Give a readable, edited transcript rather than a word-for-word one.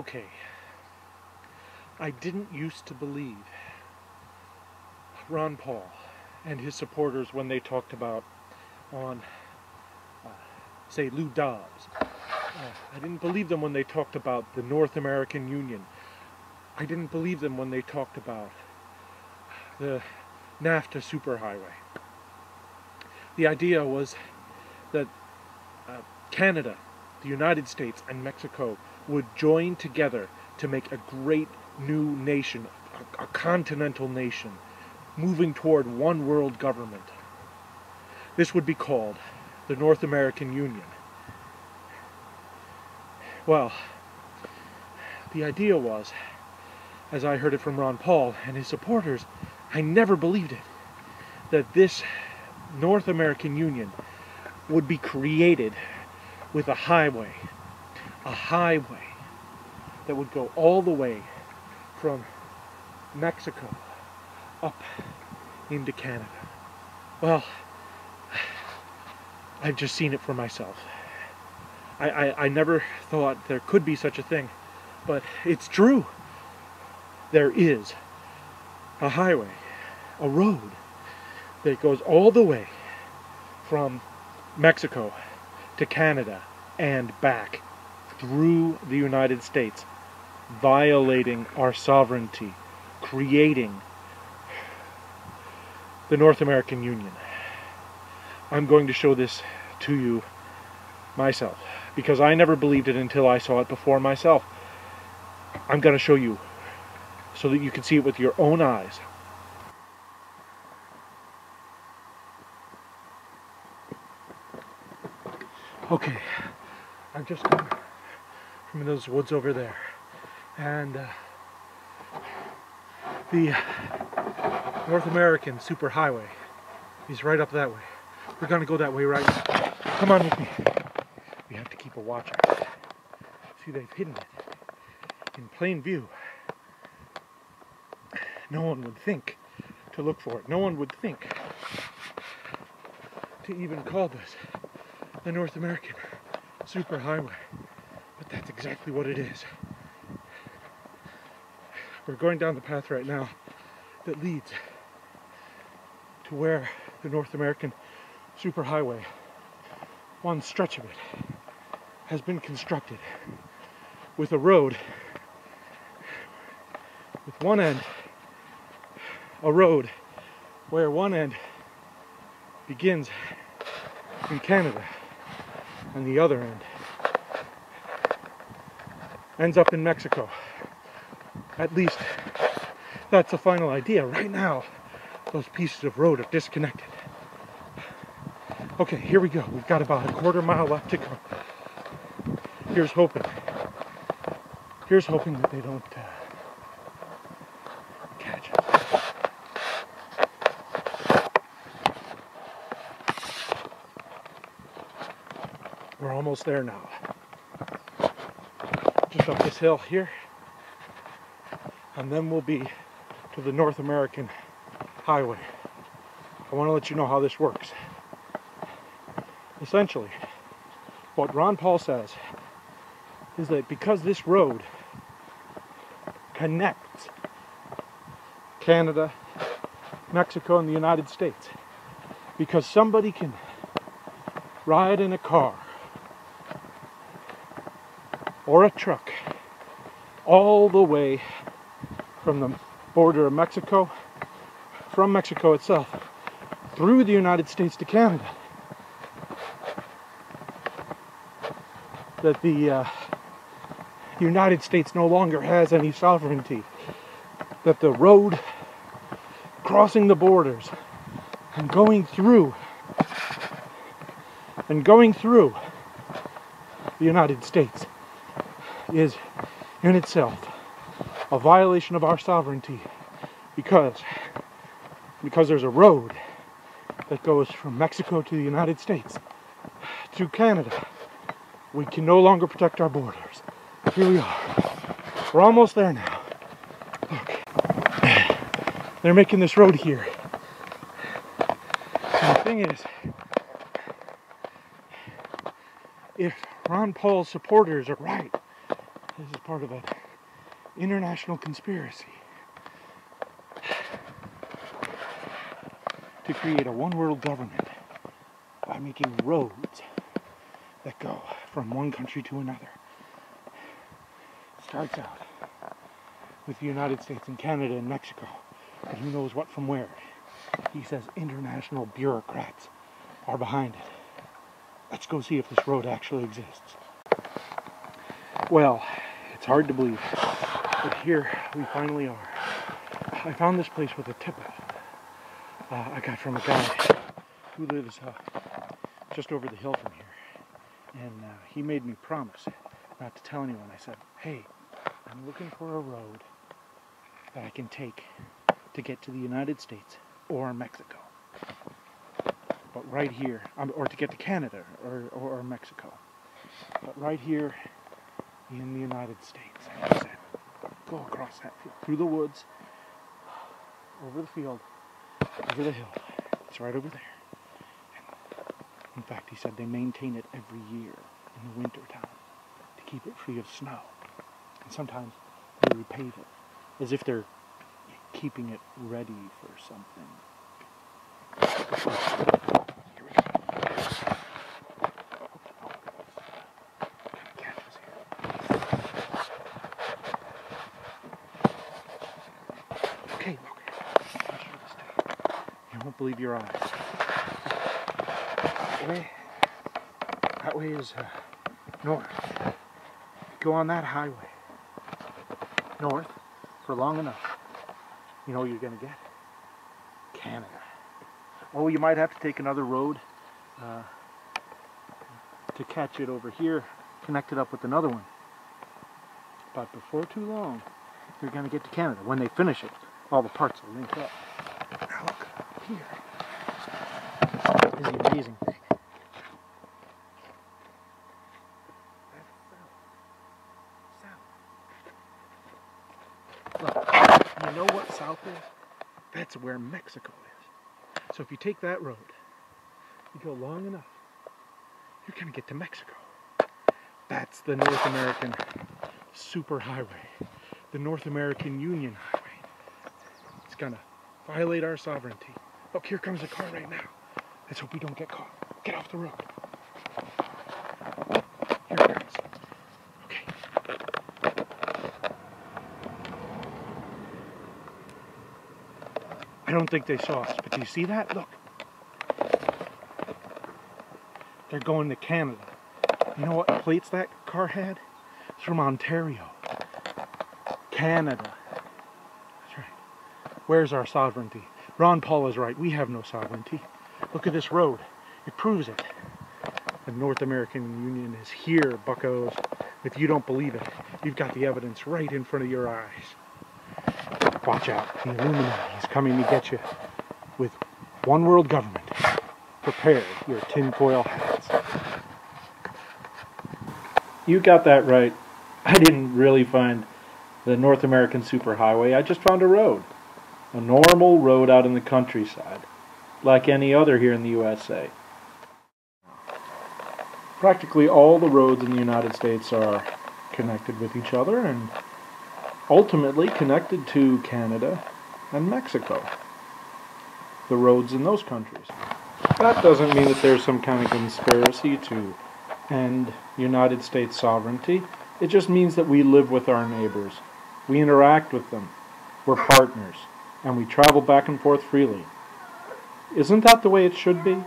Okay, I didn't used to believe Ron Paul and his supporters when they talked about on, say, Lou Dobbs. I didn't believe them when they talked about the North American Union. I didn't believe them when they talked about the NAFTA Superhighway. The idea was that Canada, the United States, and Mexico would join together to make a great new nation, a continental nation, moving toward one world government. This would be called the North American Union. Well, the idea was, as I heard it from Ron Paul and his supporters, I never believed it, that this North American Union would be created with a highway that would go all the way from Mexico up into Canada. Well, I've just seen it for myself. I never thought there could be such a thing, but it's true. There is a highway, a road that goes all the way from Mexico to Canada and back through the United States, violating our sovereignty, creating the North American Union. I'm going to show this to you myself, because I never believed it until I saw it before myself. I'm going to show you so that you can see it with your own eyes. Okay, I've just come from those woods over there, and the North American Superhighway is right up that way. We're going to go that way right now. Come on with me. We have to keep a watch on it. See, they've hidden it in plain view. No one would think to look for it. No one would think to even call this the North American Superhighway. But that's exactly what it is. We're going down the path right now that leads to where the North American Superhighway, one stretch of it, has been constructed with a road with one end, a road where one end begins in Canada and the other end ends up in Mexico. At least that's the final idea. Right now, those pieces of road are disconnected. Okay, here we go. We've got about a quarter mile left to go. Here's hoping. Here's hoping that they don't catch us. We're almost there now. Just up this hill here. And then we'll be to the North American Highway. I want to let you know how this works. Essentially, what Ron Paul says is that because this road connects Canada, Mexico, and the United States, because somebody can ride in a car or a truck all the way from the border of Mexico, from Mexico itself, through the United States to Canada, that the United States no longer has any sovereignty, that the road crossing the borders and going through the United States is in itself a violation of our sovereignty, because there's a road that goes from Mexico to the United States to Canada. We can no longer protect our borders. Here we are. We're almost there now. Look. They're making this road here. And the thing is, if Ron Paul's supporters are right, this is part of it. international conspiracy to create a one-world government by making roads that go from one country to another. It starts out with the United States and Canada and Mexico, but who knows what from where. He says international bureaucrats are behind it. Let's go see if this road actually exists. Well, it's hard to believe, but here we finally are. I found this place with a tip-off I got from a guy who lives just over the hill from here. And he made me promise not to tell anyone. I said, hey, I'm looking for a road that I can take to get to the United States or Mexico. But right here, or to get to Canada or Mexico. But right here in the United States. And he said, go across that field, through the woods, over the field, over the hill. It's right over there. And in fact, he said they maintain it every year in the winter time to keep it free of snow. And sometimes they repave it as if they're keeping it ready for something. Here we go. Kind of catches here. Okay, look. You won't believe your eyes. That way is north. Go on that highway north for long enough. You know what you're going to get? Canada. Oh, you might have to take another road to catch it over here, connect it up with another one. But before too long, you're going to get to Canada. When they finish it, all the parts will link up. Now look, here is the amazing thing. Look, you know what south is? That's where Mexico is. So if you take that road, you go long enough, you're going to get to Mexico. That's the North American Superhighway, the North American Union Highway. It's going to violate our sovereignty. Look, here comes a car right now. Let's hope we don't get caught. Get off the road. Here it comes. Okay. I don't think they saw us, but do you see that? Look. They're going to Canada. You know what plates that car had? It's from Ontario. Canada. That's right. Where's our sovereignty? Ron Paul is right. We have no sovereignty. Look at this road. It proves it. The North American Union is here, buckos. If you don't believe it, you've got the evidence right in front of your eyes. Watch out. The Illuminati is coming to get you with one world government. Prepare your tinfoil hats. You got that right. I didn't really find the North American Superhighway. I just found a road. A normal road out in the countryside, like any other here in the USA. Practically all the roads in the United States are connected with each other and ultimately connected to Canada and Mexico. The roads in those countries. That doesn't mean that there's some kind of conspiracy to end United States sovereignty. It just means that we live with our neighbors. We interact with them. We're partners. And we travel back and forth freely. Isn't that the way it should be?